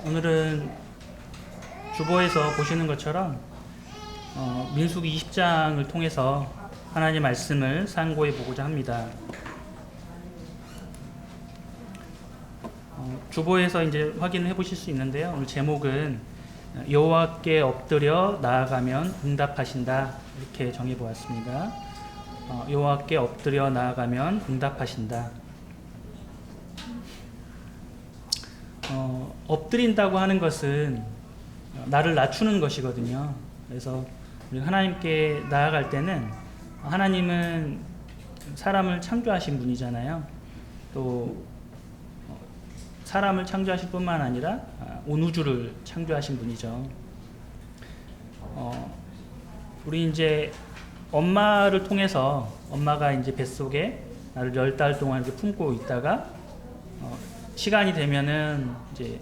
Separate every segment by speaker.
Speaker 1: 오늘은 주보에서 보시는 것처럼 민수기 20장을 통해서 하나님의 말씀을 상고해 보고자 합니다. 주보에서 이제 확인해 보실 수 있는데요. 오늘 제목은 여호와께 엎드려 나아가면 응답하신다, 이렇게 정해 보았습니다. 여호와께 엎드려 나아가면 응답하신다. 엎드린다고 하는 것은 나를 낮추는 것이거든요. 그래서 우리 하나님께 나아갈 때는, 하나님은 사람을 창조하신 분이잖아요. 또 사람을 창조하실 뿐만 아니라 온 우주를 창조하신 분이죠. 우리 이제 엄마를 통해서, 엄마가 이제 뱃속에 나를 10달 동안 이렇게 품고 있다가 시간이 되면은 이제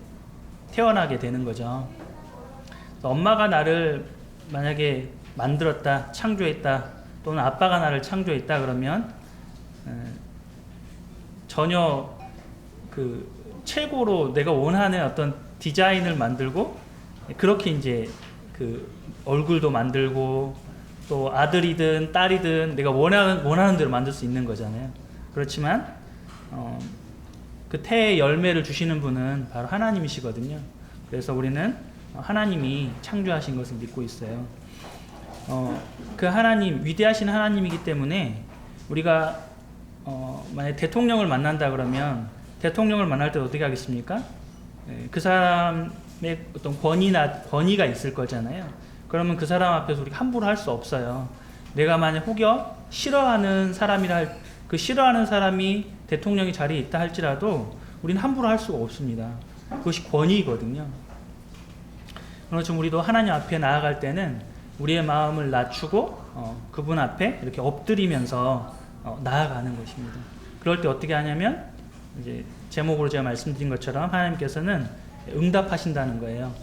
Speaker 1: 태어나게 되는 거죠. 엄마가 나를 만약에 만들었다, 창조했다, 또는 아빠가 나를 창조했다 그러면 전혀 그 최고로 내가 원하는 어떤 디자인을 만들고, 그렇게 이제 그 얼굴도 만들고, 또 아들이든 딸이든 내가 원하는 대로 만들 수 있는 거잖아요. 그렇지만 그 태의 열매를 주시는 분은 바로 하나님이시거든요. 그래서 우리는 하나님이 창조하신 것을 믿고 있어요. 그 하나님, 위대하신 하나님이기 때문에 우리가 만약 대통령을 만난다 그러면 대통령을 만날 때 어떻게 하겠습니까? 그 사람의 어떤 권위가 있을 거잖아요. 그러면 그 사람 앞에서 우리가 함부로 할 수 없어요. 내가 만약 혹여 싫어하는 사람이 대통령이 자리에 있다 할지라도 우리는 함부로 할 수가 없습니다. 그것이 권위거든요. 그래서 우리도 하나님 앞에 나아갈 때는 우리의 마음을 낮추고 그분 앞에 이렇게 엎드리면서 나아가는 것입니다. 그럴 때 어떻게 하냐면, 이제 제목으로 제가 말씀드린 것처럼 하나님께서는 응답하신다는 거예요.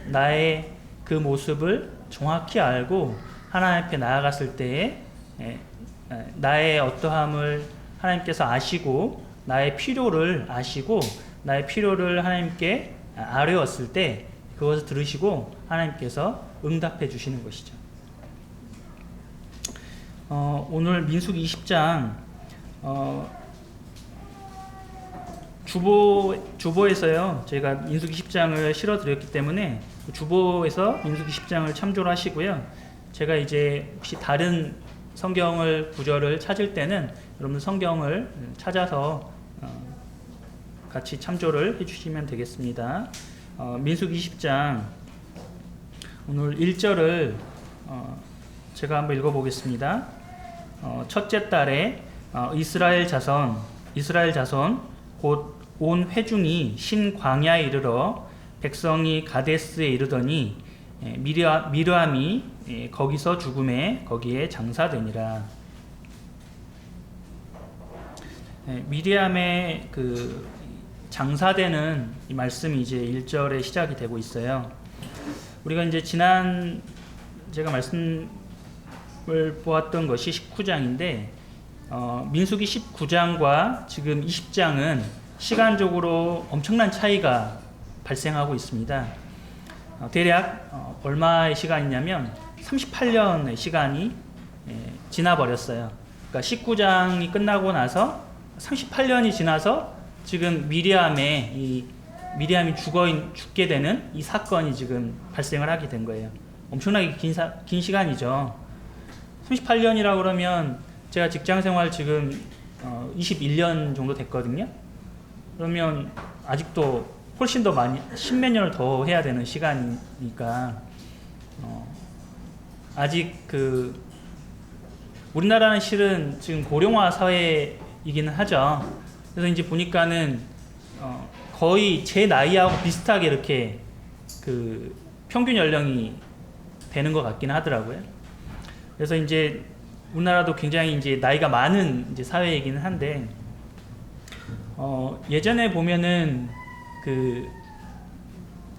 Speaker 1: 나의 그 모습을 정확히 알고 하나님 앞에 나아갔을 때에 나의 어떠함을 하나님께서 아시고, 나의 필요를 아시고, 나의 필요를 하나님께 아뢰었을 때 그것을 들으시고 하나님께서 응답해 주시는 것이죠. 오늘 민수기 20장 주보에서요, 제가 민수기 10장을 실어드렸기 때문에 주보에서 민수기 10장을 참조를 하시고요. 제가 이제 혹시 다른 성경을 구절을 찾을 때는 여러분 성경을 찾아서 같이 참조를 해주시면 되겠습니다. 민수기 20장 오늘 1절을 제가 한번 읽어보겠습니다. 첫째 달에 이스라엘 자손 곧 온 회중이 신 광야에 이르러 백성이 가데스에 이르더니 미르암이 거기서 죽음에 거기에 장사되니라. 미리암의 그 장사되는 이 말씀이 이제 1절에 시작이 되고 있어요. 우리가 이제 제가 말씀을 보았던 것이 19장인데, 민수기 19장과 지금 20장은 시간적으로 엄청난 차이가 발생하고 있습니다. 대략 얼마의 시간이냐면 38년의 시간이 지나버렸어요. 그러니까 19장이 끝나고 나서 38년이 지나서 지금 미리암이 죽게 되는 이 사건이 지금 발생을 하게 된 거예요. 엄청나게 긴 시간이죠. 38년이라고 그러면 제가 직장생활 지금 21년 정도 됐거든요. 그러면 아직도 훨씬 더 많이, 10몇 년을 더 해야 되는 시간이니까 아직 우리나라는 실은 지금 고령화 사회이기는 하죠. 그래서 이제 보니까는 거의 제 나이하고 비슷하게 이렇게 그 평균 연령이 되는 것 같긴 하더라고요. 그래서 이제 우리나라도 굉장히 이제 나이가 많은 이제 사회이기는 한데, 예전에 보면은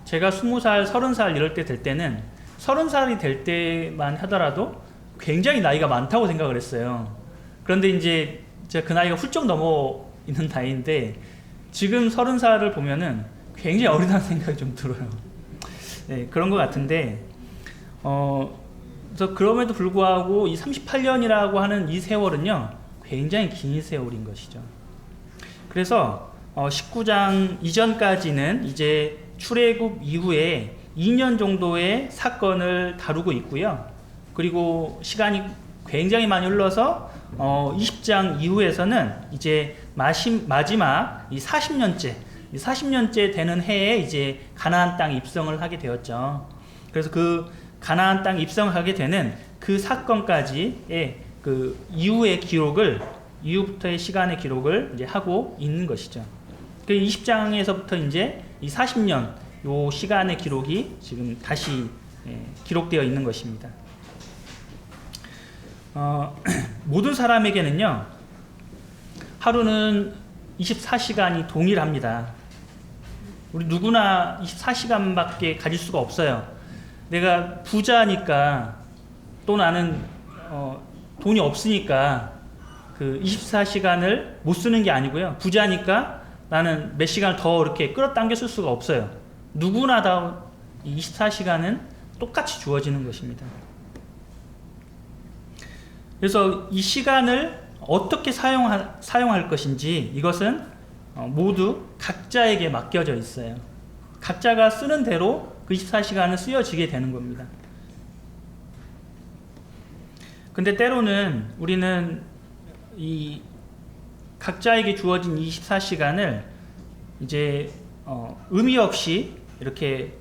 Speaker 1: 제가 20살, 30살 이럴 때 될 때는 30살이 될 때만 하더라도 굉장히 나이가 많다고 생각을 했어요. 그런데 이제 제가 그 나이가 훌쩍 넘어 있는 나이인데, 지금 30살을 보면은 굉장히 어리다는 생각이 좀 들어요. 네, 그런 것 같은데, 그래서 그럼에도 불구하고 이 38년이라고 하는 이 세월은요, 굉장히 긴 세월인 것이죠. 그래서 19장 이전까지는 이제 출애굽 이후에 2년 정도의 사건을 다루고 있고요. 그리고 시간이 굉장히 많이 흘러서 20장 이후에서는 이제 마지막 이 40년째 되는 해에 이제 가나안 땅에 입성을 하게 되었죠. 그래서 그 가나안 땅에 입성하게 되는 그 사건까지의 그 이후의 기록을, 이후부터의 시간의 기록을 이제 하고 있는 것이죠. 그 20장에서부터 이제 이 40년 요 시간의 기록이 지금 다시 기록되어 있는 것입니다. 모든 사람에게는요, 하루는 24시간이 동일합니다. 우리 누구나 24시간밖에 가질 수가 없어요. 내가 부자니까, 또 나는 돈이 없으니까 그 24시간을 못 쓰는 게 아니고요. 부자니까 나는 몇 시간을 더 이렇게 끌어당겨 쓸 수가 없어요. 누구나 다 24시간은 똑같이 주어지는 것입니다. 그래서 이 시간을 어떻게 사용할 것인지, 이것은 모두 각자에게 맡겨져 있어요. 각자가 쓰는 대로 그 24시간은 쓰여지게 되는 겁니다. 근데 때로는 우리는 이 각자에게 주어진 24시간을 이제 의미 없이 이렇게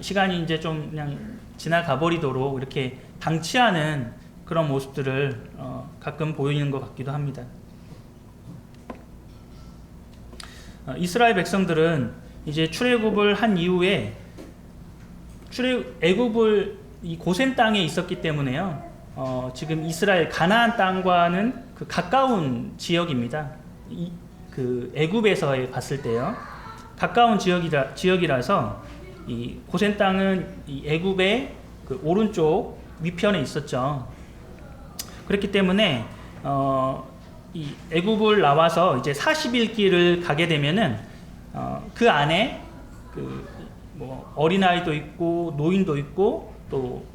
Speaker 1: 시간이 이제 좀 그냥 지나가 버리도록 이렇게 방치하는 그런 모습들을 가끔 보이는 것 같기도 합니다. 이스라엘 백성들은 이제 출애굽을 한 이후에 애굽을 이 고센 땅에 있었기 때문에요. 지금 이스라엘 가나안 땅과는 그 가까운 지역입니다. 그 애굽에서 봤을 때요. 가까운 지역이라서 이 고센 땅은 이 애굽의 그 오른쪽 위편에 있었죠. 그렇기 때문에 이 애굽을 나와서 이제 40일 길을 가게 되면은 그 안에 그 뭐 어린아이도 있고 노인도 있고 또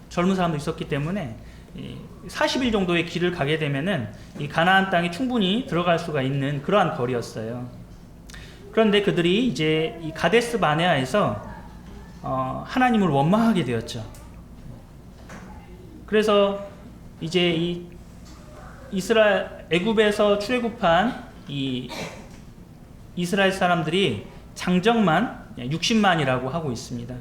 Speaker 1: 젊은 사람도 있었기 때문에 40일 정도의 길을 가게 되면은 이 가나안 땅에 충분히 들어갈 수가 있는 그러한 거리였어요. 그런데 그들이 이제 이 가데스 바네아에서 하나님을 원망하게 되었죠. 그래서 이제 이 애굽에서 출애굽한 이 이스라엘 사람들이 장정만 60만이라고 하고 있습니다.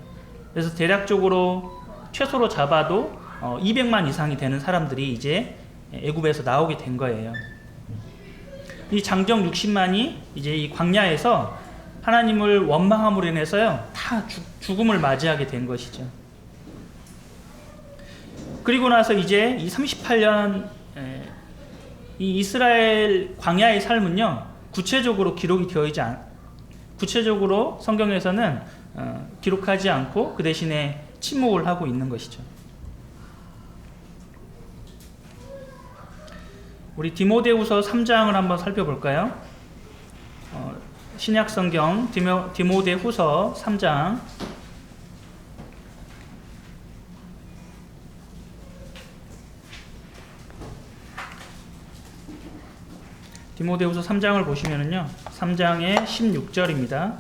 Speaker 1: 그래서 대략적으로 최소로 잡아도 200만 이상이 되는 사람들이 이제 애굽에서 나오게 된 거예요. 이 장정 60만이 이제 이 광야에서 하나님을 원망함으로 인해서요, 다 죽음을 맞이하게 된 것이죠. 그리고 나서 이제 이 38년 이 이스라엘 광야의 삶은요, 구체적으로 기록이 구체적으로 성경에서는 기록하지 않고 그 대신에 침묵을 하고 있는 것이죠. 우리 디모데후서 3장을 한번 살펴볼까요? 신약 성경 디모데후서 3장 디모데후서 3장을 보시면은요, 3장의 16절입니다.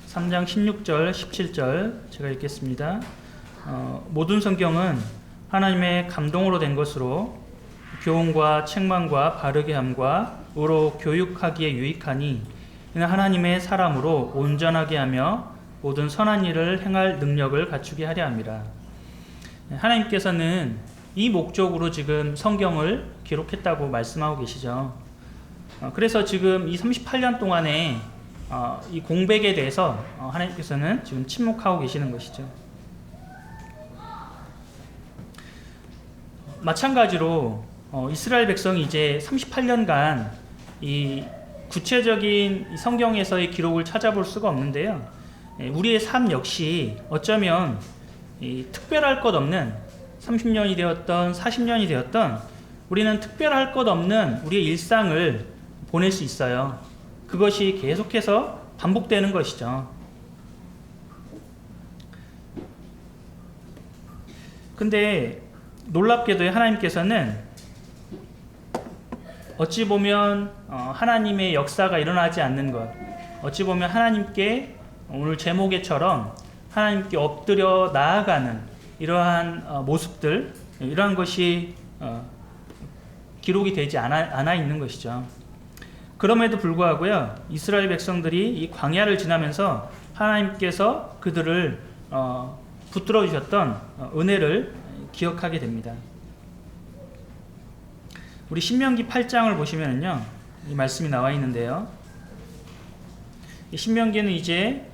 Speaker 1: (3장) 16절 17절 제가 읽겠습니다. 모든 성경은 하나님의 감동으로 된 것으로 교훈과 책망과 바르게 함과 의로 교육하기에 유익하니 이는 하나님의 사람으로 온전하게 하며 모든 선한 일을 행할 능력을 갖추게 하려 함이라. 하나님께서는 이 목적으로 지금 성경을 기록했다고 말씀하고 계시죠. 그래서 지금 이 38년 동안에 이 공백에 대해서 하나님께서는 지금 침묵하고 계시는 것이죠. 마찬가지로 이스라엘 백성이 이제 38년간 이 구체적인 성경에서의 기록을 찾아볼 수가 없는데요. 우리의 삶 역시 어쩌면 특별할 것 없는 30년이 되었던 40년이 되었던 우리는 특별할 것 없는 우리의 일상을 보낼 수 있어요. 그것이 계속해서 반복되는 것이죠. 근데 놀랍게도 하나님께서는 어찌 보면 하나님의 역사가 일어나지 않는 것, 어찌 보면 하나님께 오늘 제목에처럼 하나님께 엎드려 나아가는 이러한 모습들, 이러한 것이 기록이 되지 않아 있는 것이죠. 그럼에도 불구하고요, 이스라엘 백성들이 이 광야를 지나면서 하나님께서 그들을 붙들어 주셨던 은혜를 기억하게 됩니다. 우리 신명기 8장을 보시면은요, 이 말씀이 나와 있는데요. 이 신명기는 이제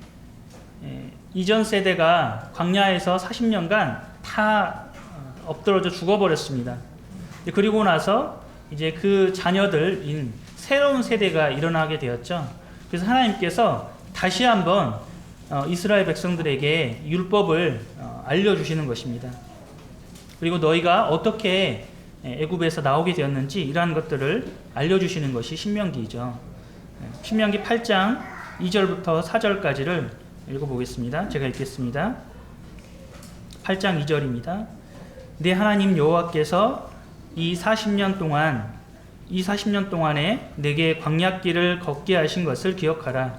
Speaker 1: 이전 세대가 광야에서 40년간 다 엎드러져 죽어버렸습니다. 그리고 나서 이제 그 자녀들인 새로운 세대가 일어나게 되었죠. 그래서 하나님께서 다시 한번 이스라엘 백성들에게 율법을 알려주시는 것입니다. 그리고 너희가 어떻게 애굽에서 나오게 되었는지 이러한 것들을 알려주시는 것이 신명기이죠. 신명기 8장 2절부터 4절까지를 읽어보겠습니다. 제가 읽겠습니다. 8장 2절입니다. 네 하나님 여호와께서 이 40년 동안에 내게 광야길을 걷게 하신 것을 기억하라.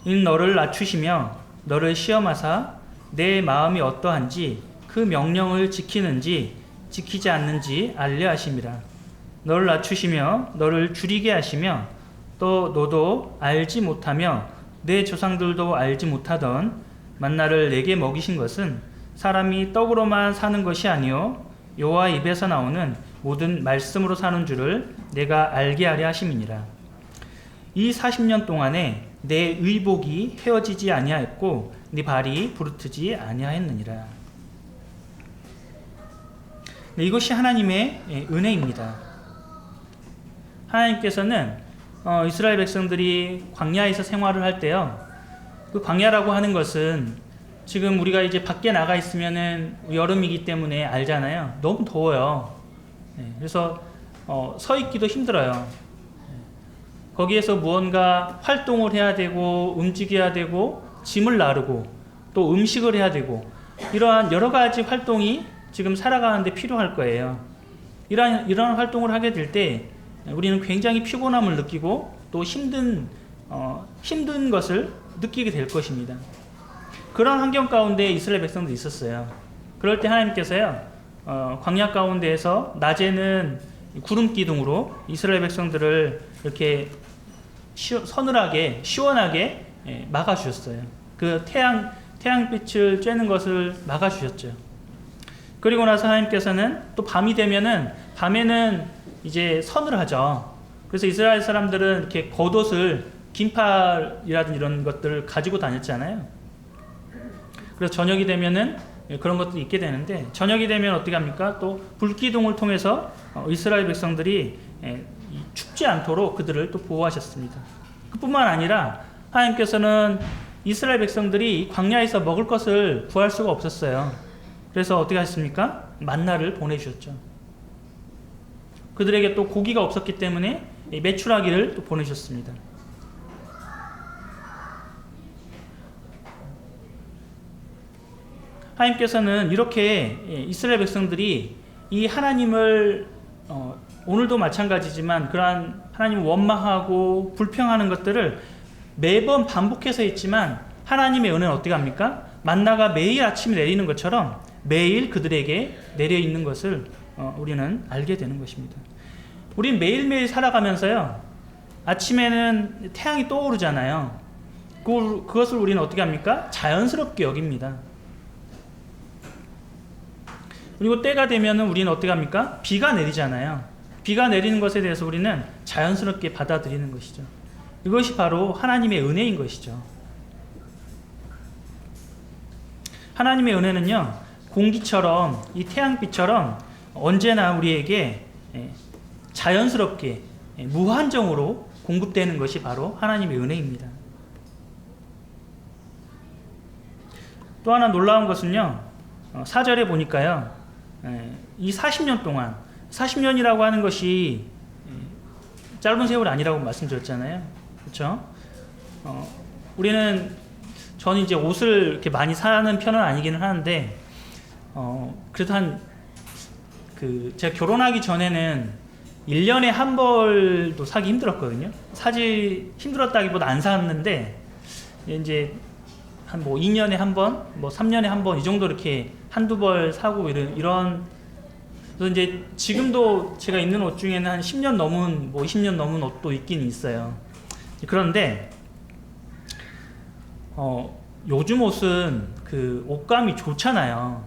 Speaker 1: 이는 너를 낮추시며 너를 시험하사 내 마음이 어떠한지 그 명령을 지키는지 지키지 않는지 알려 하심이라. 너를 낮추시며 너를 줄이게 하시며 또 너도 알지 못하며 내 조상들도 알지 못하던 만나를 내게 먹이신 것은 사람이 떡으로만 사는 것이 아니요 여호와 입에서 나오는 모든 말씀으로 사는 줄을 내가 알게 하려 하심이니라. 이 40년 동안에 내 의복이 헤어지지 아니하였고 네 발이 부르트지 아니하였느니라. 이것이 하나님의 은혜입니다. 하나님께서는 이스라엘 백성들이 광야에서 생활을 할 때요, 그 광야라고 하는 것은 지금 우리가 이제 밖에 나가 있으면은 여름이기 때문에 알잖아요. 너무 더워요. 그래서 서 있기도 힘들어요. 거기에서 무언가 활동을 해야 되고 움직여야 되고 짐을 나르고 또 음식을 해야 되고 이러한 여러 가지 활동이 지금 살아가는데 필요할 거예요. 이러한 활동을 하게 될 때 우리는 굉장히 피곤함을 느끼고 또 힘든 것을 느끼게 될 것입니다. 그런 환경 가운데 이스라엘 백성들이 있었어요. 그럴 때 하나님께서요, 광야 가운데에서 낮에는 구름 기둥으로 이스라엘 백성들을 이렇게 서늘하게 시원하게 막아주셨어요. 그 태양빛을 쬐는 것을 막아주셨죠. 그리고 나서 하나님께서는 또 밤이 되면은 밤에는 이제 서늘하죠. 그래서 이스라엘 사람들은 이렇게 겉옷을 긴팔이라든 이런 것들을 가지고 다녔잖아요. 그래서 저녁이 되면은 그런 것도 있게 되는데, 저녁이 되면 어떻게 합니까? 또 불기둥을 통해서 이스라엘 백성들이 춥지 않도록 그들을 또 보호하셨습니다. 그뿐만 아니라 하나님께서는 이스라엘 백성들이 광야에서 먹을 것을 구할 수가 없었어요. 그래서 어떻게 하셨습니까? 만나를 보내주셨죠. 그들에게 또 고기가 없었기 때문에 메추라기를 또 보내주셨습니다. 하나님께서는 이렇게 이스라엘 백성들이 이 하나님을 오늘도 마찬가지지만 그러한 하나님을 원망하고 불평하는 것들을 매번 반복해서 했지만 하나님의 은혜는 어떻게 합니까? 만나가 매일 아침에 내리는 것처럼 매일 그들에게 내려 있는 것을 우리는 알게 되는 것입니다. 우린 매일매일 살아가면서요, 아침에는 태양이 떠오르잖아요. 그것을 우리는 어떻게 합니까? 자연스럽게 여깁니다. 그리고 때가 되면은 우리는 어떻게 합니까? 비가 내리잖아요. 비가 내리는 것에 대해서 우리는 자연스럽게 받아들이는 것이죠. 이것이 바로 하나님의 은혜인 것이죠. 하나님의 은혜는요, 공기처럼 이 태양빛처럼 언제나 우리에게 자연스럽게 무한정으로 공급되는 것이 바로 하나님의 은혜입니다. 또 하나 놀라운 것은요, 4절에 보니까요, 이 40년 동안 40년이라고 하는 것이 짧은 세월 아니라고 말씀드렸잖아요. 그렇죠? 저는 이제 옷을 이렇게 많이 사는 편은 아니기는 하는데, 그래도 제가 결혼하기 전에는 1년에 한 벌도 사기 힘들었거든요. 힘들었다기보다 안 샀는데, 이제 한 2년에 한 번, 3년에 한 번, 이 정도 이렇게 한두 벌 사고 이런. 그래서 이제 지금도 제가 입는 옷 중에는 한 10년 넘은, 20년 넘은 옷도 있긴 있어요. 그런데, 요즘 옷은 옷감이 좋잖아요.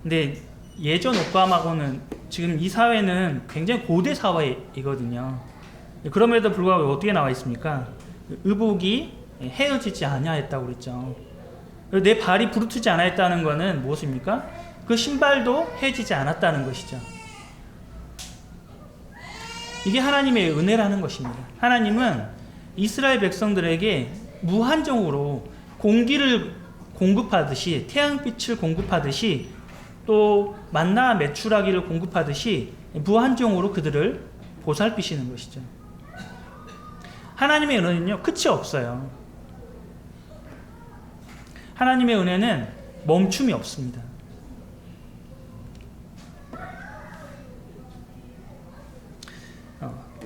Speaker 1: 근데 예전 옷감하고는 지금 이 사회는 굉장히 고대 사회이거든요. 그럼에도 불구하고 어떻게 나와 있습니까? 의복이 헤어지지 아니하였다고 그랬죠. 내 발이 부르트지 않았다는 것은 무엇입니까? 그 신발도 헤어지지 않았다는 것이죠. 이게 하나님의 은혜라는 것입니다. 하나님은 이스라엘 백성들에게 무한정으로 공기를 공급하듯이, 태양빛을 공급하듯이, 또 만나 메추라기를 공급하듯이 무한정으로 그들을 보살피시는 것이죠. 하나님의 은혜는요, 끝이 없어요. 하나님의 은혜는 멈춤이 없습니다.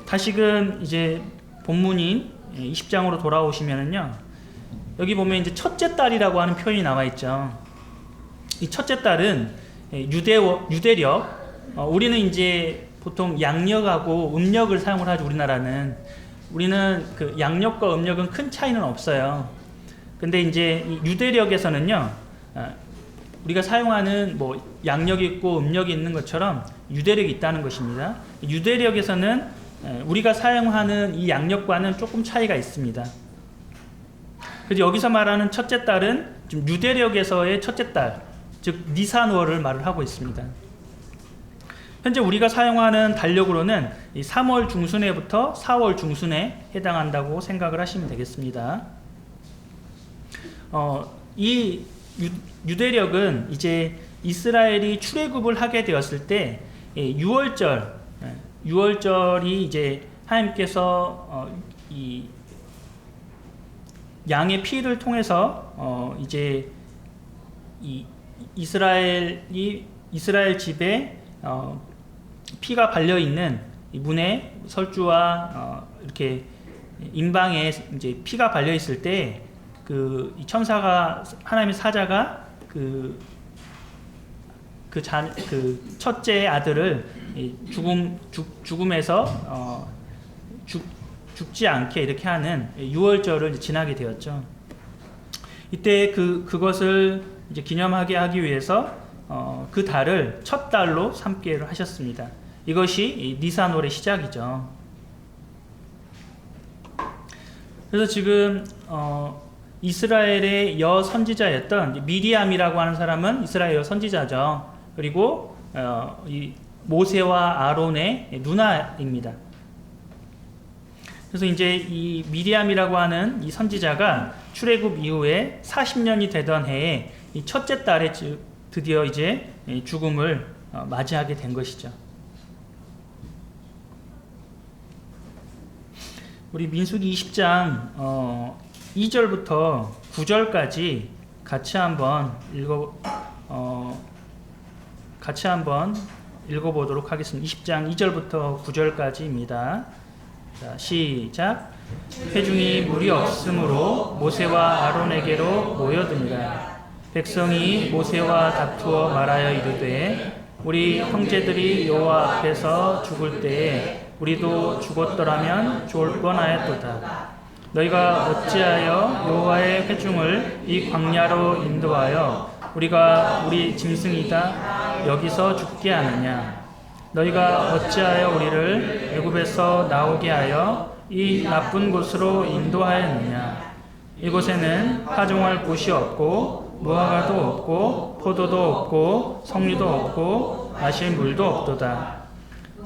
Speaker 1: 다시금 이제 본문인 20장으로 돌아오시면은요, 여기 보면 이제 첫째 딸이라고 하는 표현이 나와 있죠. 이 첫째 딸은 유대력, 우리는 이제 보통 양력하고 음력을 사용을 하죠. 우리는 그 양력과 음력은 큰 차이는 없어요. 근데 이제 이 유대력에서는요, 우리가 사용하는 양력이 있고 음력이 있는 것처럼 유대력이 있다는 것입니다. 유대력에서는 우리가 사용하는 이 양력과는 조금 차이가 있습니다. 그래서 여기서 말하는 첫째 딸은 지금 유대력에서의 첫째 딸, 즉 니산월을 말을 하고 있습니다. 현재 우리가 사용하는 달력으로는 이 3월 중순에부터 4월 중순에 해당한다고 생각을 하시면 되겠습니다. 이 유대력은 이제 이스라엘이 출애굽을 하게 되었을 때 6월절이 이제 하나님께서 이 양의 피를 통해서 이제 이 이스라엘 집에 피가 발려 있는 이 문에 설주와 이렇게 임방에 이제 피가 발려 있을 때 이 천사가, 하나님의 사자가 그 첫째 아들을 죽음에서 죽지 않게 이렇게 하는 6월절을 지나게 되었죠. 이때 그것을 이제 기념하게 하기 위해서 그 달을 첫 달로 삼게 하셨습니다. 이것이 니산월의 시작이죠. 그래서 지금 이스라엘의 여선지자였던 미리암이라고 하는 사람은 이스라엘 여선지자죠. 그리고 이 모세와 아론의 누나입니다. 그래서 이제 이 미리암이라고 하는 이 선지자가 출애굽 이후에 40년이 되던 해에 이 첫째 딸에 드디어 이제 죽음을 맞이하게 된 것이죠. 우리 민수기 20장 2절부터 9절까지 같이 한번 읽어보도록 하겠습니다. 20장 2절부터 9절까지입니다. 자, 시작. 회중이 물이 없으므로 모세와 아론에게로 모여듭니다. 백성이 모세와 다투어 말하여 이르되 우리 형제들이 여호와 앞에서 죽을 때에 우리도 죽었더라면 좋을 뻔하였도다. 너희가 어찌하여 여호와의 회중을 이 광야로 인도하여 우리가 우리 짐승이다 여기서 죽게 하느냐? 너희가 어찌하여 우리를 애굽에서 나오게 하여 이 나쁜 곳으로 인도하였느냐? 이곳에는 파종할 곳이 없고 무화과도 없고 포도도 없고 석류도 없고 마실 물도 없도다.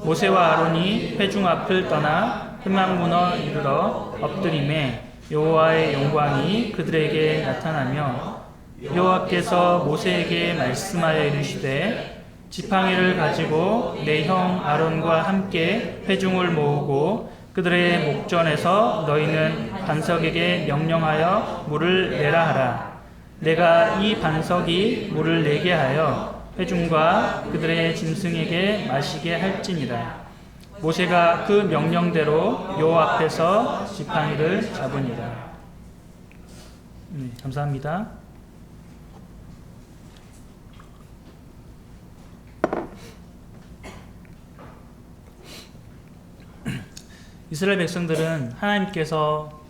Speaker 1: 모세와 아론이 회중 앞을 떠나 흠악문어 이르러 엎드림에 여호와의 영광이 그들에게 나타나며 여호와께서 모세에게 말씀하여 이르시되 지팡이를 가지고 내 형 아론과 함께 회중을 모으고 그들의 목전에서 너희는 반석에게 명령하여 물을 내라 하라. 내가 이 반석이 물을 내게 하여 회중과 그들의 짐승에게 마시게 할지니라. 모세가 그 명령대로 여호와 앞에서 지팡이를 잡으니라. 감사합니다. 이스라엘 백성들은 하나님께서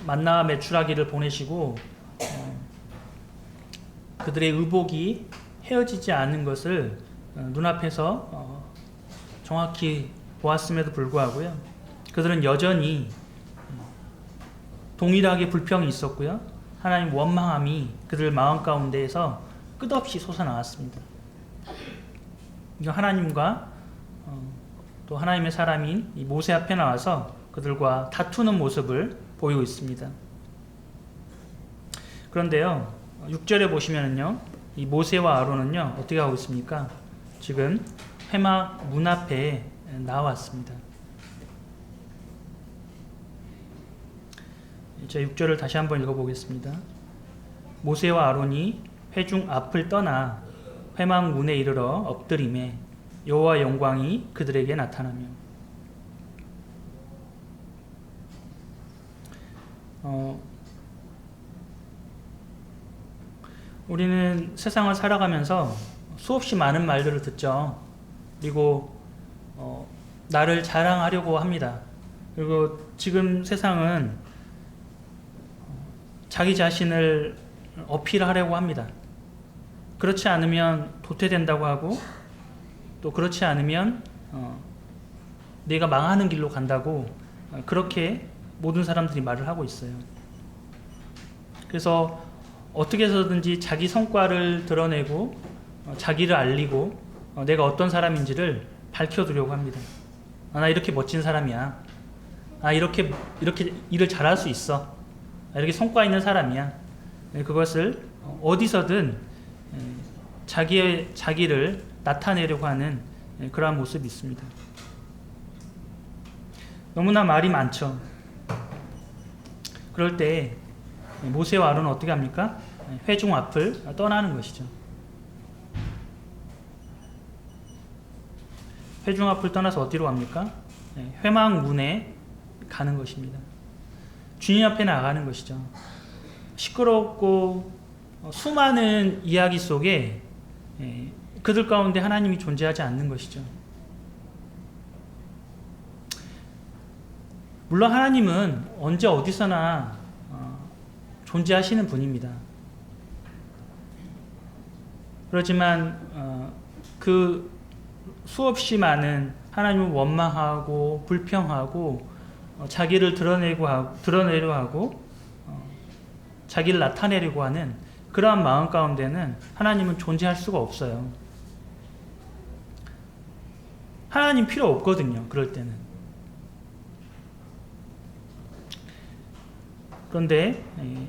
Speaker 1: 만나와 메추라기를 보내시고 그들의 의복이 헤어지지 않은 것을 눈앞에서 정확히 보았음에도 불구하고요, 그들은 여전히 동일하게 불평이 있었고요, 하나님 원망함이 그들 마음 가운데에서 끝없이 솟아나왔습니다. 하나님과 또 하나님의 사람인 이 모세 앞에 나와서 그들과 다투는 모습을 보이고 있습니다. 그런데요, 6절에 보시면은요, 이 모세와 아론은요 어떻게 하고 있습니까? 지금 회막 문 앞에 나왔습니다. 제가 6절을 다시 한번 읽어보겠습니다. 모세와 아론이 회중 앞을 떠나 회막 문에 이르러 엎드리매 여호와 영광이 그들에게 나타나며. 우리는 세상을 살아가면서 수없이 많은 말들을 듣죠. 그리고 나를 자랑하려고 합니다. 그리고 지금 세상은 자기 자신을 어필하려고 합니다. 그렇지 않으면 도태된다고 하고, 또 그렇지 않으면 내가 망하는 길로 간다고 그렇게 모든 사람들이 말을 하고 있어요. 그래서 어떻게 해서든지 자기 성과를 드러내고 자기를 알리고 내가 어떤 사람인지를 밝혀두려고 합니다. 나 이렇게 멋진 사람이야. 이렇게 일을 잘할 수 있어. 이렇게 성과 있는 사람이야. 그것을 어디서든 자기를 나타내려고 하는 그러한 모습이 있습니다. 너무나 말이 많죠. 그럴 때 모세와 아론은 어떻게 합니까? 회중 앞을 떠나는 것이죠. 회중 앞을 떠나서 어디로 갑니까? 회막 문에 가는 것입니다. 주님 앞에 나가는 것이죠. 시끄럽고 수많은 이야기 속에 그들 가운데 하나님이 존재하지 않는 것이죠. 물론 하나님은 언제 어디서나 존재하시는 분입니다. 그렇지만 그 수없이 많은 하나님을 원망하고 불평하고 자기를 드러내려고 하고 자기를 나타내려고 하는 그러한 마음 가운데는 하나님은 존재할 수가 없어요. 하나님 필요 없거든요. 그럴 때는. 그런데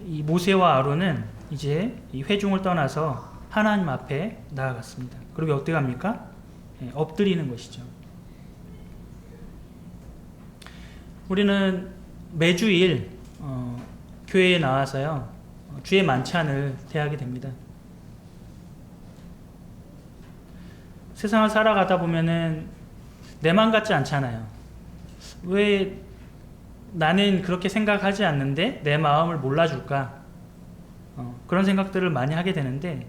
Speaker 1: 이 모세와 아론은 이제 이 회중을 떠나서 하나님 앞에 나아갔습니다. 그리고 어떻게 합니까? 엎드리는 것이죠. 우리는 매주일 교회에 나와서요, 주의 만찬을 대하게 됩니다. 세상을 살아가다 보면은 내 맘 같지 않잖아요. 왜 나는 그렇게 생각하지 않는데 내 마음을 몰라줄까? 그런 생각들을 많이 하게 되는데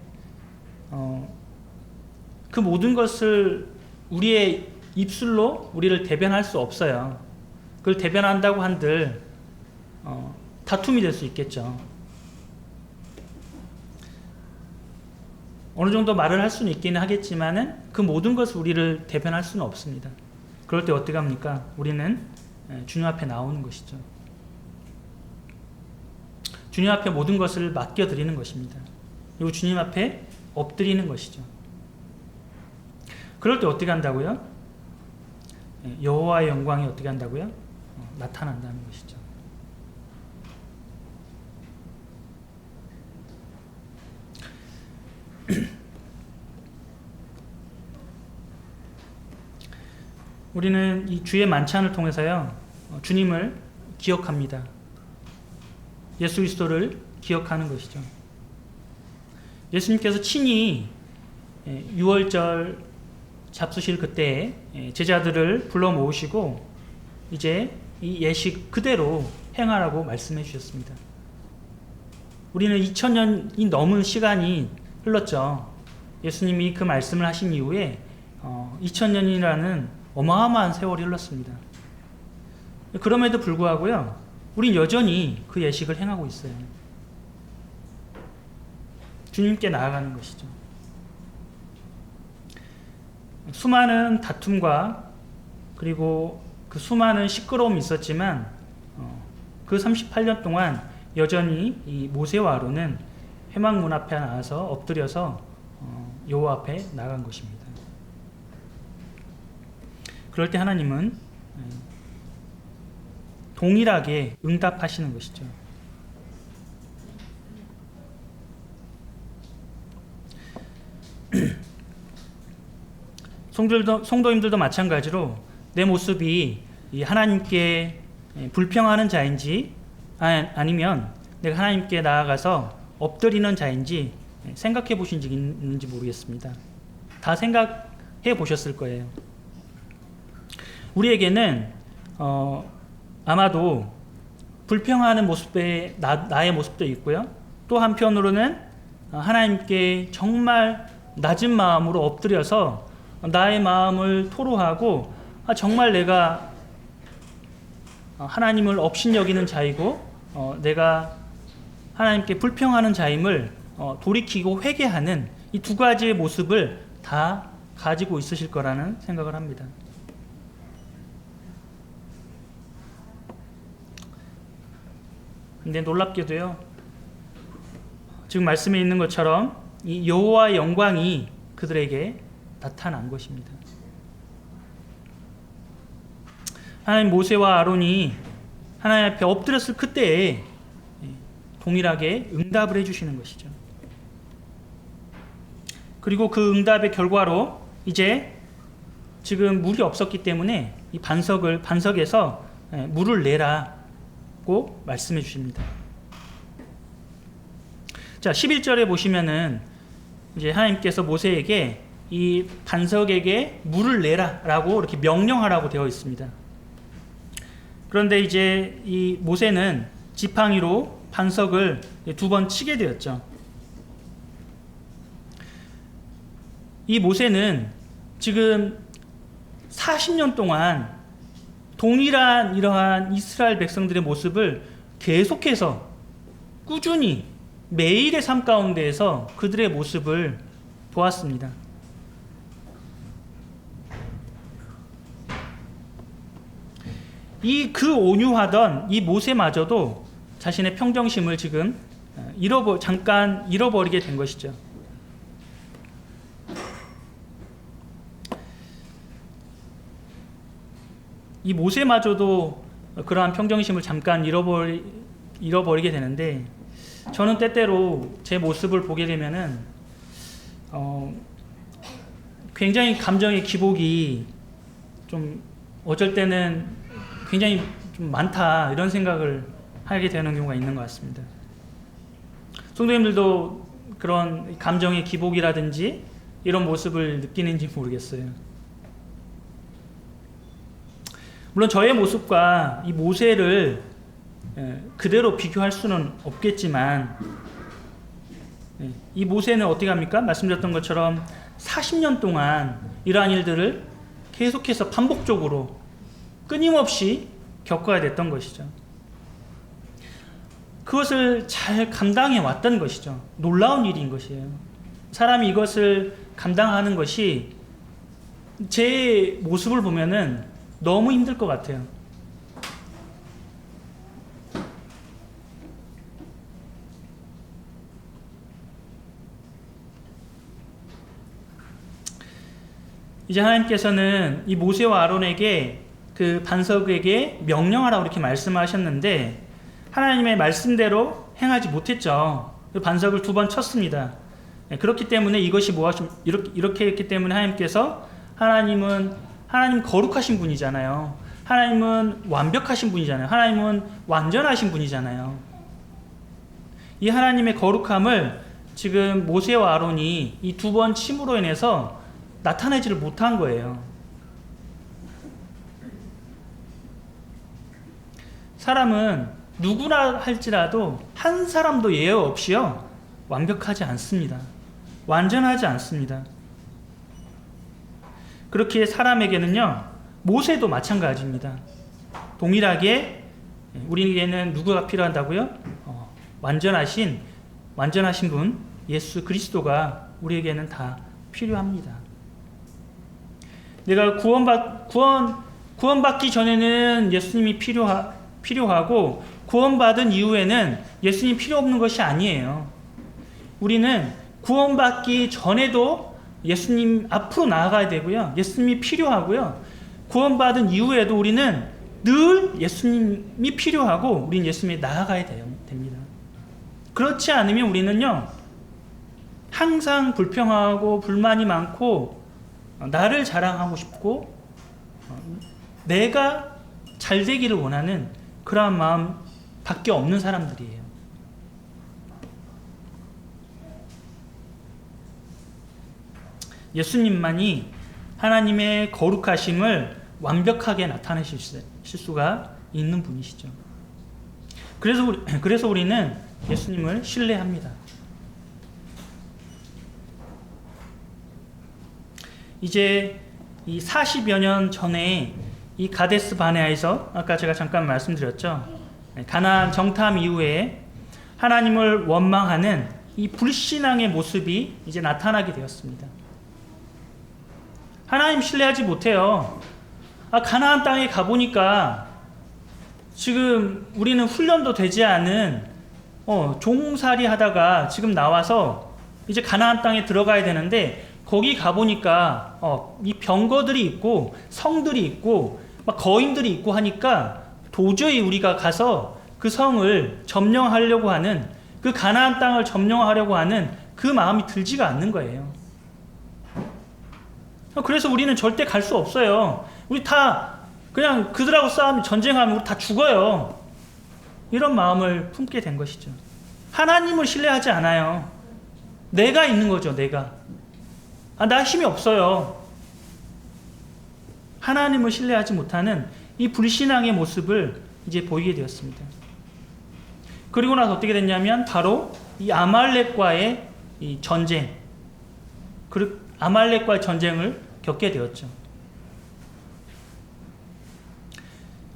Speaker 1: 그 모든 것을 우리의 입술로 우리를 대변할 수 없어요. 그걸 대변한다고 한들 다툼이 될 수 있겠죠. 어느 정도 말을 할 수는 있기는 하겠지만은 그 모든 것을 우리를 대변할 수는 없습니다. 그럴 때 어떻게 합니까? 우리는 주님 앞에 나오는 것이죠. 주님 앞에 모든 것을 맡겨드리는 것입니다. 그리고 주님 앞에 엎드리는 것이죠. 그럴 때 어떻게 한다고요? 여호와의 영광이 어떻게 한다고요? 나타난다는 것이죠. 우리는 이 주의 만찬을 통해서요, 주님을 기억합니다. 예수 그리스도를 기억하는 것이죠. 예수님께서 친히 6월절 잡수실 그때에 제자들을 불러 모으시고 이제 이 예식 그대로 행하라고 말씀해 주셨습니다. 우리는 2000년이 넘은 시간이 흘렀죠. 예수님이 그 말씀을 하신 이후에 2000년이라는 어마어마한 세월이 흘렀습니다. 그럼에도 불구하고요, 우린 여전히 그 예식을 행하고 있어요. 주님께 나아가는 것이죠. 수많은 다툼과 그리고 그 수많은 시끄러움이 있었지만 그 38년 동안 여전히 이 모세와 아론은 회막문 앞에 나와서 엎드려서 여호와 앞에 나간 것입니다. 그럴 때 하나님은 동일하게 응답하시는 것이죠. 성도님들도 마찬가지로 내 모습이 이 하나님께 불평하는 자인지 아니면 내가 하나님께 나아가서 엎드리는 자인지 생각해 보신 적이 있는지 모르겠습니다. 다 생각해 보셨을 거예요. 우리에게는 아마도 불평하는 모습의 나의 모습도 있고요. 또 한편으로는 하나님께 정말 낮은 마음으로 엎드려서 나의 마음을 토로하고 정말 내가 하나님을 업신여기는 자이고 내가 하나님께 불평하는 자임을 돌이키고 회개하는 이 두 가지의 모습을 다 가지고 있으실 거라는 생각을 합니다. 근데 놀랍게도요, 지금 말씀에 있는 것처럼 이 여호와의 영광이 그들에게 나타난 것입니다. 하나님 모세와 아론이 하나님 앞에 엎드렸을 그때에 동일하게 응답을 해주시는 것이죠. 그리고 그 응답의 결과로 이제 지금 물이 없었기 때문에 이 반석에서 물을 내라고 말씀해 주십니다. 자, 11절에 보시면은 이제 하나님께서 모세에게 이 반석에게 물을 내라라고 이렇게 명령하라고 되어 있습니다. 그런데 이제 이 모세는 지팡이로 반석을 2번 치게 되었죠. 이 모세는 지금 40년 동안 동일한 이러한 이스라엘 백성들의 모습을 계속해서 꾸준히 매일의 삶 가운데에서 그들의 모습을 보았습니다. 그 온유하던 이 모세마저도 자신의 평정심을 지금 잠깐 잃어버리게 된 것이죠. 이 모세마저도 그러한 평정심을 잠깐 잃어버리게 되는데, 저는 때때로 제 모습을 보게 되면은 굉장히 감정의 기복이 좀 어쩔 때는 굉장히 좀 많다, 이런 생각을 하게 되는 경우가 있는 것 같습니다. 성도님들도 그런 감정의 기복이라든지 이런 모습을 느끼는지 모르겠어요. 물론 저의 모습과 이 모세를 그대로 비교할 수는 없겠지만, 이 모세는 어떻게 합니까? 말씀드렸던 것처럼 40년 동안 이러한 일들을 계속해서 반복적으로 끊임없이 겪어야 됐던 것이죠. 그것을 잘 감당해 왔던 것이죠. 놀라운 일인 것이에요. 사람이 이것을 감당하는 것이 제 모습을 보면은 너무 힘들 것 같아요. 이제 하나님께서는 이 모세와 아론에게 그 반석에게 명령하라고 이렇게 말씀하셨는데, 하나님의 말씀대로 행하지 못했죠. 그 반석을 2번 쳤습니다. 그렇기 때문에 이것이 이렇게 했기 때문에 하나님은 하나님 거룩하신 분이잖아요. 하나님은 완벽하신 분이잖아요. 하나님은 완전하신 분이잖아요. 이 하나님의 거룩함을 지금 모세와 아론이 이 두 번 침으로 인해서 나타내지를 못한 거예요. 사람은 누구나 할지라도 한 사람도 예외 없이요 완벽하지 않습니다. 완전하지 않습니다. 그렇게 사람에게는요 모세도 마찬가지입니다. 동일하게 우리에게는 누구가 필요하다고요? 완전하신 분 예수 그리스도가 우리에게는 다 필요합니다. 내가 구원받기 전에는 예수님이 필요하고 구원받은 이후에는 예수님 필요 없는 것이 아니에요. 우리는 구원받기 전에도 예수님 앞으로 나아가야 되고요. 예수님이 필요하고요. 구원받은 이후에도 우리는 늘 예수님이 필요하고 우리는 예수님에 나아가야 됩니다. 그렇지 않으면 우리는요 항상 불평하고 불만이 많고 나를 자랑하고 싶고 내가 잘 되기를 원하는 그러한 마음밖에 없는 사람들이에요. 예수님만이 하나님의 거룩하심을 완벽하게 나타내실 수가 있는 분이시죠. 그래서 우리는 예수님을 신뢰합니다. 이제 이 40여 년 전에 이 가데스 바네아에서 아까 제가 잠깐 말씀드렸죠. 가나안 정탐 이후에 하나님을 원망하는 이 불신앙의 모습이 이제 나타나게 되었습니다. 하나님 신뢰하지 못해요. 가나안 땅에 가보니까 지금 우리는 훈련도 되지 않은 종살이 하다가 지금 나와서 이제 가나안 땅에 들어가야 되는데 거기 가보니까 이 병거들이 있고 성들이 있고 막 거인들이 있고 하니까 도저히 우리가 가서 그 성을 점령하려고 하는 그 가나안 땅을 점령하려고 하는 그 마음이 들지가 않는 거예요. 그래서 우리는 절대 갈 수 없어요. 우리 다 그냥 그들하고 전쟁하면 우리 다 죽어요. 이런 마음을 품게 된 것이죠. 하나님을 신뢰하지 않아요. 내가 있는 거죠. 내가. 나 힘이 없어요. 하나님을 신뢰하지 못하는 이 불신앙의 모습을 이제 보이게 되었습니다. 그리고 나서 어떻게 됐냐면 바로 이 아말렉과의 이 전쟁, 아말렉과의 전쟁을 겪게 되었죠.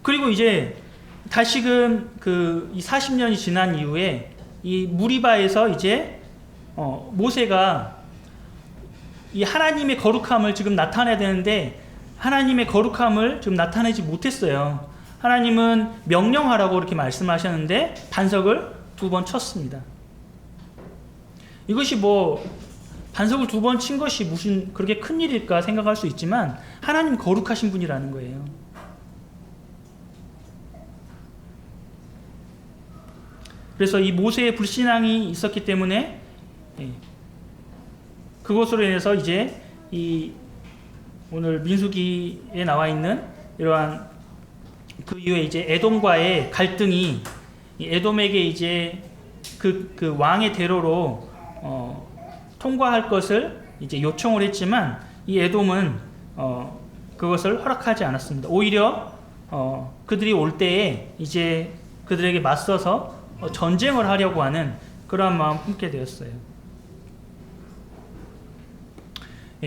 Speaker 1: 그리고 이제 다시금 이 40년이 지난 이후에 이 무리바에서 이제 모세가 이 하나님의 거룩함을 지금 나타내야 되는데 하나님의 거룩함을 지금 나타내지 못했어요. 하나님은 명령하라고 이렇게 말씀하셨는데 반석을 2번 쳤습니다. 이것이 반석을 2번 친 것이 무슨 그렇게 큰 일일까 생각할 수 있지만 하나님 거룩하신 분이라는 거예요. 그래서 이 모세의 불신앙이 있었기 때문에 그것으로 인해서 이제 이 오늘 민수기에 나와 있는 이러한 그 이후에 이제 에돔과의 갈등이 에돔에게 이제 그 왕의 대로로 통과할 것을 이제 요청을 했지만 이 에돔은 그것을 허락하지 않았습니다. 오히려 그들이 올 때에 이제 그들에게 맞서서 전쟁을 하려고 하는 그러한 마음 품게 되었어요.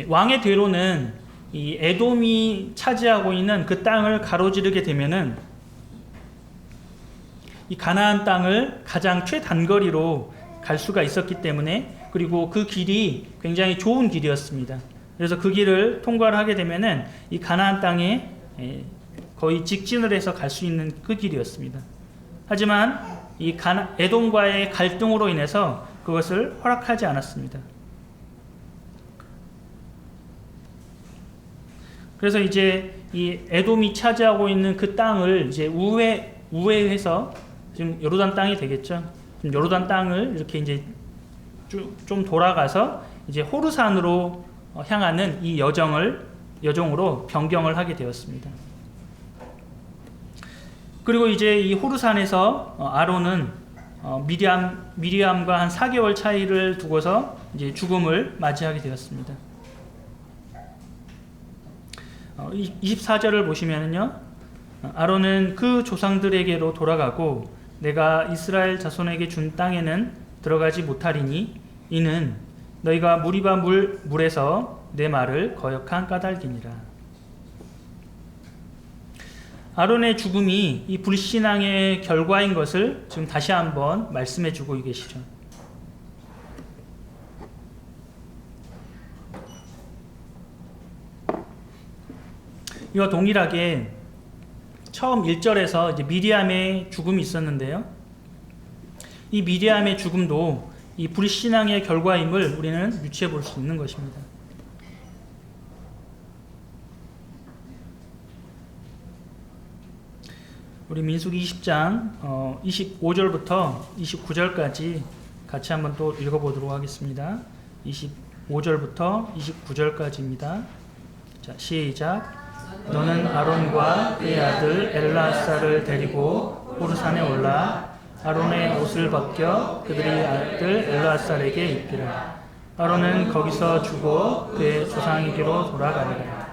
Speaker 1: 왕의 대로는 이 에돔이 차지하고 있는 그 땅을 가로지르게 되면은 이 가나안 땅을 가장 최단거리로 갈 수가 있었기 때문에 그리고 그 길이 굉장히 좋은 길이었습니다. 그래서 그 길을 통과를 하게 되면은 이 가나안 땅에 거의 직진을 해서 갈 수 있는 그 길이었습니다. 하지만 이 에돔과의 갈등으로 인해서 그것을 허락하지 않았습니다. 그래서 이제 이 에돔이 차지하고 있는 그 땅을 이제 우회해서 지금 요르단 땅이 되겠죠. 요르단 땅을 이렇게 이제 좀 돌아가서 이제 호르산으로 향하는 이 여정을 여종으로 변경을 하게 되었습니다. 그리고 이제 이 호르산에서 아론은 미리암과 한 4개월 차이를 두고서 이제 죽음을 맞이하게 되었습니다. 24절을 보시면은요, 아론은 그 조상들에게로 돌아가고 내가 이스라엘 자손에게 준 땅에는 들어가지 못하리니 이는 너희가 무리바 물에서 내 말을 거역한 까닭이니라. 아론의 죽음이 이 불신앙의 결과인 것을 지금 다시 한번 말씀해 주고 계시죠. 이와 동일하게 처음 1절에서 이제 미리암의 죽음이 있었는데요. 이 미리암의 죽음도 이 불신앙의 결과임을 우리는 유추해 볼 수 있는 것입니다. 우리 민수기 20장 25절부터 29절까지 같이 한번 또 읽어보도록 하겠습니다. 25절부터 29절까지입니다. 자, 시작. 너는 아론과 그의 아들 엘라사를 데리고 호르산에 올라 아론의 옷을 벗겨 그들의 아들 엘라살에게 입히라. 아론은 거기서 죽어 그의 조상에게로 돌아가리라.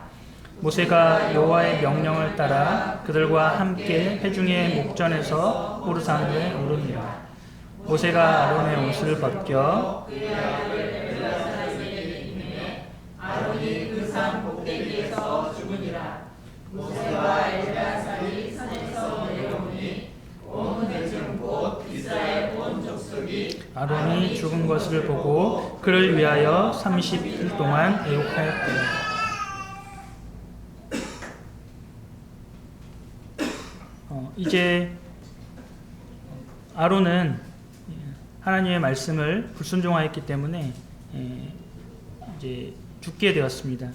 Speaker 1: 모세가 여호와의 명령을 따라 그들과 함께 회중의 목전에서 호르산에 오르니라. 모세가 아론의 옷을 벗겨 그의 아들 엘라살에게 입히매 아론이 그 산 꼭대기에서 죽으니라. 모세와 엘라살이 산에서 내려오니 온 회중 곧 이스라엘 온 족속이 아론이 죽은 것을 보고 그를 위하여 30일 동안 애곡하였더라. 이제 아론은 하나님의 말씀을 불순종하였기 때문에 이제 죽게 되었습니다.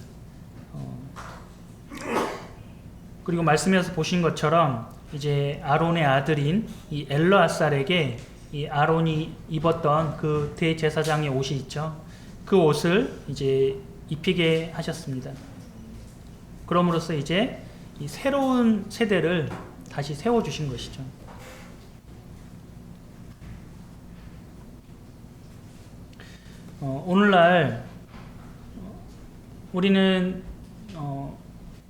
Speaker 1: 그리고 말씀에서 보신 것처럼 이제 아론의 아들인 이 엘르아살에게 이 아론이 입었던 그 대제사장의 옷이 있죠. 그 옷을 이제 입히게 하셨습니다. 그럼으로써 이제 이 새로운 세대를 다시 세워주신 것이죠. 오늘날 우리는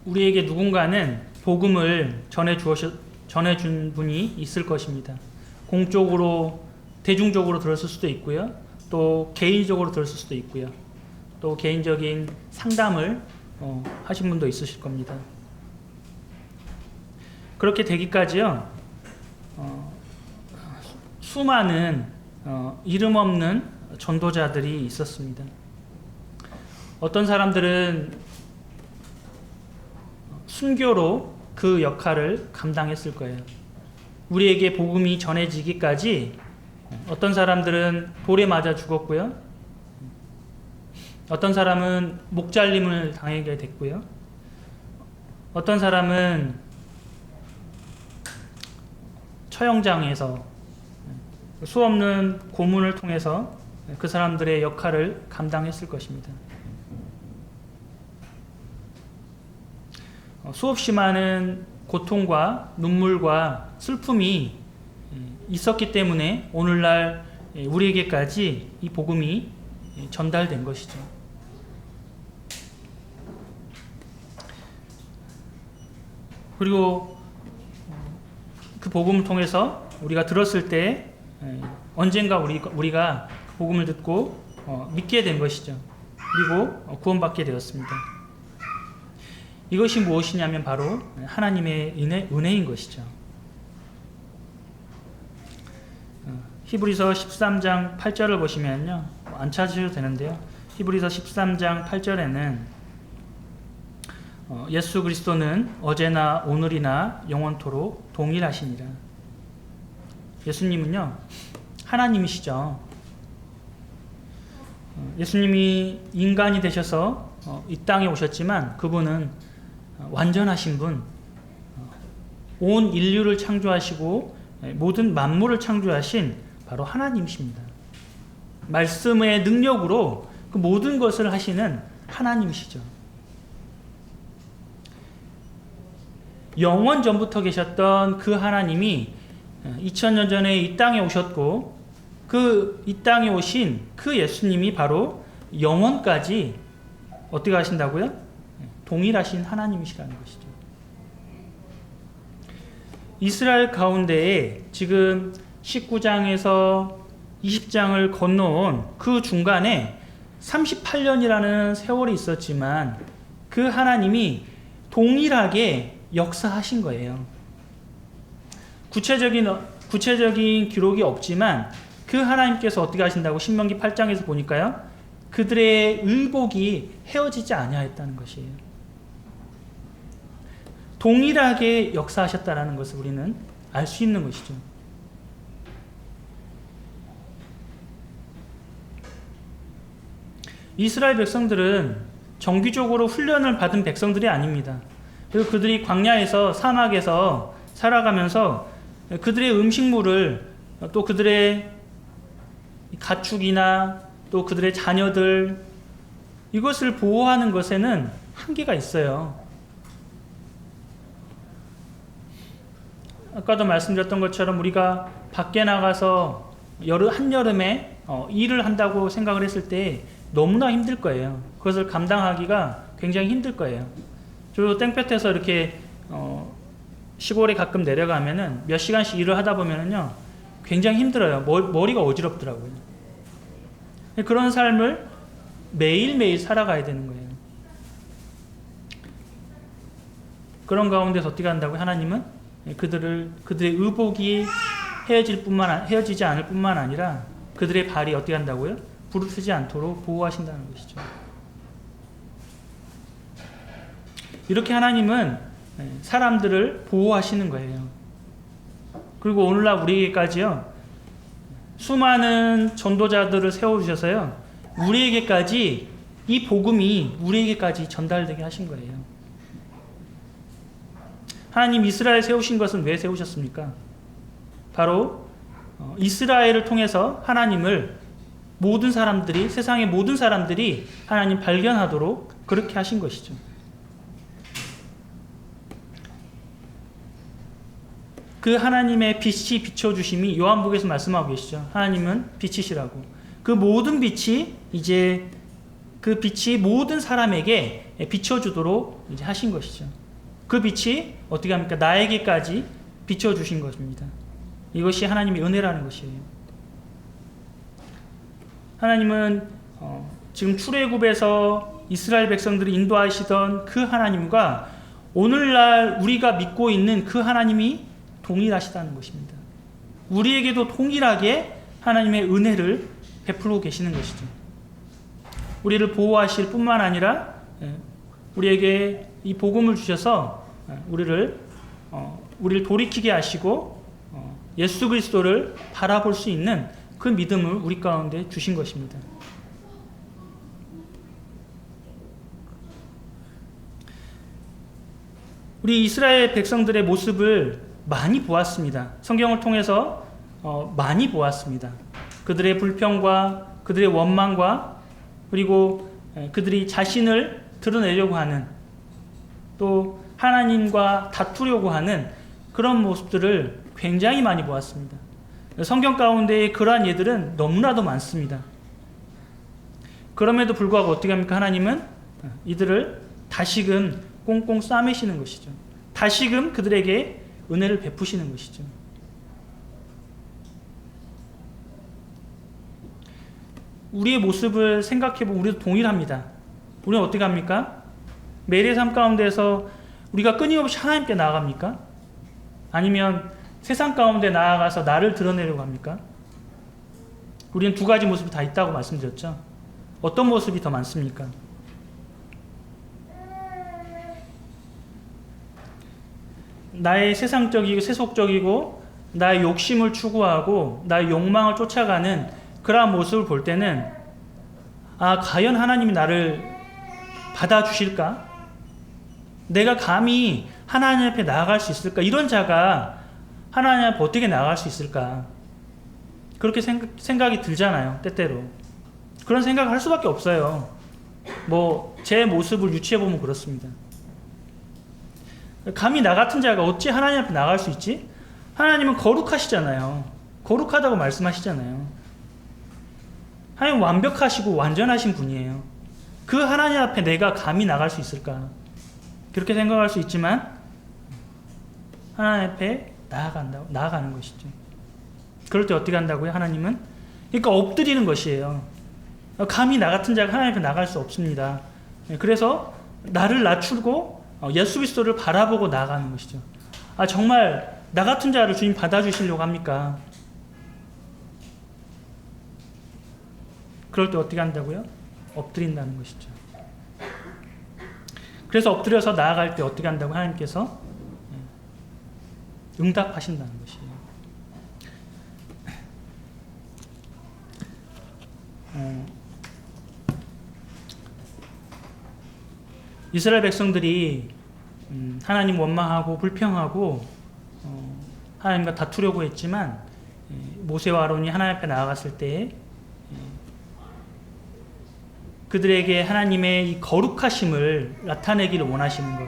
Speaker 1: 우리에게 누군가는 복음을 전해준 분이 있을 것입니다. 공적으로, 대중적으로 들었을 수도 있고요. 또 개인적으로 들었을 수도 있고요. 또 개인적인 상담을 하신 분도 있으실 겁니다. 그렇게 되기까지요, 수많은 이름 없는 전도자들이 있었습니다. 어떤 사람들은 순교로 그 역할을 감당했을 거예요. 우리에게 복음이 전해지기까지 어떤 사람들은 돌에 맞아 죽었고요. 어떤 사람은 목잘림을 당하게 됐고요. 어떤 사람은 처형장에서 수없는 고문을 통해서 그 사람들의 역할을 감당했을 것입니다. 수없이 많은 고통과 눈물과 슬픔이 있었기 때문에 오늘날 우리에게까지 이 복음이 전달된 것이죠. 그리고 그 복음을 통해서 우리가 들었을 때 언젠가 우리가 그 복음을 듣고 믿게 된 것이죠. 그리고 구원받게 되었습니다. 이것이 무엇이냐면 바로 하나님의 은혜인 것이죠. 히브리서 13장 8절을 보시면요, 안 찾으셔도 되는데요. 히브리서 13장 8절에는 예수 그리스도는 어제나 오늘이나 영원토록 동일하시니라. 예수님은요, 하나님이시죠. 예수님이 인간이 되셔서 이 땅에 오셨지만 그분은 완전하신 분, 온 인류를 창조하시고 모든 만물을 창조하신 바로 하나님이십니다. 말씀의 능력으로 그 모든 것을 하시는 하나님이시죠. 영원 전부터 계셨던 그 하나님이 2000년 전에 이 땅에 오셨고 이 땅에 오신 그 예수님이 바로 영원까지 어떻게 하신다고요? 동일하신 하나님이시라는 것이죠. 이스라엘 가운데에 지금 19장에서 20장을 건너온 그 중간에 38년이라는 세월이 있었지만 그 하나님이 동일하게 역사하신 거예요. 구체적인 기록이 없지만 그 하나님께서 어떻게 하신다고 신명기 8장에서 보니까요. 그들의 의복이 헤어지지 아니하였다는 것이에요. 동일하게 역사하셨다는 것을 우리는 알 수 있는 것이죠. 이스라엘 백성들은 정기적으로 훈련을 받은 백성들이 아닙니다. 그리고 그들이 광야에서 사막에서 살아가면서 그들의 음식물을 또 그들의 가축이나 또 그들의 자녀들 이것을 보호하는 것에는 한계가 있어요. 아까도 말씀드렸던 것처럼 우리가 밖에 나가서 한여름에 일을 한다고 생각을 했을 때 너무나 힘들 거예요. 그것을 감당하기가 굉장히 힘들 거예요. 저 땡볕에서 이렇게 시골에 가끔 내려가면은 몇 시간씩 일을 하다 보면은요 굉장히 힘들어요. 머리가 어지럽더라고요. 그런 삶을 매일매일 살아가야 되는 거예요. 그런 가운데서 어떻게 한다고요? 하나님은 그들의 의복이 헤어지지 않을 뿐만 아니라 그들의 발이 어떻게 한다고요? 부르트지 않도록 보호하신다는 것이죠. 이렇게 하나님은 사람들을 보호하시는 거예요. 그리고 오늘날 우리에게까지요 수많은 전도자들을 세워주셔서요 우리에게까지 이 복음이 우리에게까지 전달되게 하신 거예요. 하나님 이스라엘 세우신 것은 왜 세우셨습니까? 바로 이스라엘을 통해서 하나님을 모든 사람들이, 세상의 모든 사람들이 하나님 발견하도록 그렇게 하신 것이죠. 그 하나님의 빛이 비춰주심이 요한복음에서 말씀하고 계시죠. 하나님은 빛이시라고. 그 모든 빛이 이제 그 빛이 모든 사람에게 비춰주도록 이제 하신 것이죠. 그 빛이 어떻게 합니까? 나에게까지 비춰주신 것입니다. 이것이 하나님의 은혜라는 것이에요. 하나님은 지금 출애굽에서 이스라엘 백성들을 인도하시던 그 하나님과 오늘날 우리가 믿고 있는 그 하나님이 동일하시다는 것입니다. 우리에게도 동일하게 하나님의 은혜를 베풀고 계시는 것이죠. 우리를 보호하실 뿐만 아니라 우리에게 이 복음을 주셔서 우리를 돌이키게 하시고 예수 그리스도를 바라볼 수 있는 그 믿음을 우리 가운데 주신 것입니다. 우리 이스라엘 백성들의 모습을 많이 보았습니다. 성경을 통해서 많이 보았습니다. 그들의 불평과 그들의 원망과 그리고 그들이 자신을 드러내려고 하는 또 하나님과 다투려고 하는 그런 모습들을 굉장히 많이 보았습니다. 성경 가운데 그러한 예들은 너무나도 많습니다. 그럼에도 불구하고 어떻게 합니까? 하나님은 이들을 다시금 꽁꽁 싸매시는 것이죠. 다시금 그들에게 은혜를 베푸시는 것이죠. 우리의 모습을 생각해보면 우리도 동일합니다. 우리는 어떻게 합니까? 매일의 삶 가운데서 우리가 끊임없이 하나님께 나아갑니까? 아니면 세상 가운데 나아가서 나를 드러내려고 합니까? 우리는 두 가지 모습이 다 있다고 말씀드렸죠. 어떤 모습이 더 많습니까? 나의 세상적이고 세속적이고 나의 욕심을 추구하고 나의 욕망을 쫓아가는 그러한 모습을 볼 때는 과연 하나님이 나를 받아주실까? 내가 감히 하나님 앞에 나아갈 수 있을까? 이런 자가 하나님 앞에 어떻게 나아갈 수 있을까? 그렇게 생각이 들잖아요. 때때로. 그런 생각을 할 수밖에 없어요. 제 모습을 유추해보면 그렇습니다. 감히 나 같은 자가 어찌 하나님 앞에 나갈 수 있지? 하나님은 거룩하시잖아요. 거룩하다고 말씀하시잖아요. 하나님 완벽하시고 완전하신 분이에요. 그 하나님 앞에 내가 감히 나갈 수 있을까? 그렇게 생각할 수 있지만 하나님 앞에 나아가는 것이죠. 그럴 때 어떻게 한다고요? 하나님은? 그러니까 엎드리는 것이에요. 감히 나 같은 자가 하나님 앞에 나갈 수 없습니다. 그래서 나를 낮추고 예수 그리스도를 바라보고 나아가는 것이죠. 정말 나 같은 자를 주님 받아주시려고 합니까? 그럴 때 어떻게 한다고요? 엎드린다는 것이죠. 그래서 엎드려서 나아갈 때 어떻게 한다고 하나님께서 응답하신다는 것이에요. 이스라엘 백성들이 하나님 원망하고 불평하고 하나님과 다투려고 했지만 모세와 아론이 하나님 앞에 나아갔을 때 그들에게 하나님의 이 거룩하심을 나타내기를 원하시는 것,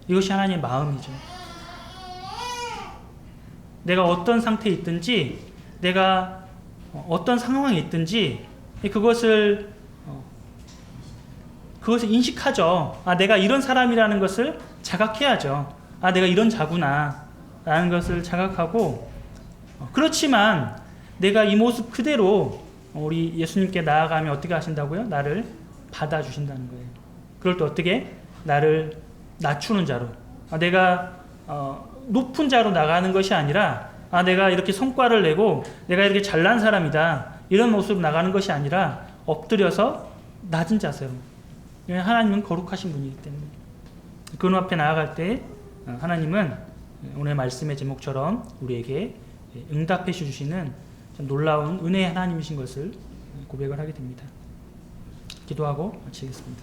Speaker 1: 이것이 하나님의 마음이죠. 내가 어떤 상태에 있든지, 내가 어떤 상황에 있든지 그것을 인식하죠. 내가 이런 사람이라는 것을 자각해야죠. 내가 이런 자구나 라는 것을 자각하고, 그렇지만 내가 이 모습 그대로 우리 예수님께 나아가면 어떻게 하신다고요? 나를 받아주신다는 거예요. 그럴 때 어떻게? 나를 낮추는 자로, 내가 높은 자로 나가는 것이 아니라 내가 이렇게 성과를 내고 내가 이렇게 잘난 사람이다 이런 모습으로 나가는 것이 아니라 엎드려서 낮은 자세로. 하나님은 거룩하신 분이기 때문에 그분 앞에 나아갈 때 하나님은 오늘 말씀의 제목처럼 우리에게 응답해 주시는 참 놀라운 은혜의 하나님이신 것을 고백을 하게 됩니다. 기도하고 마치겠습니다.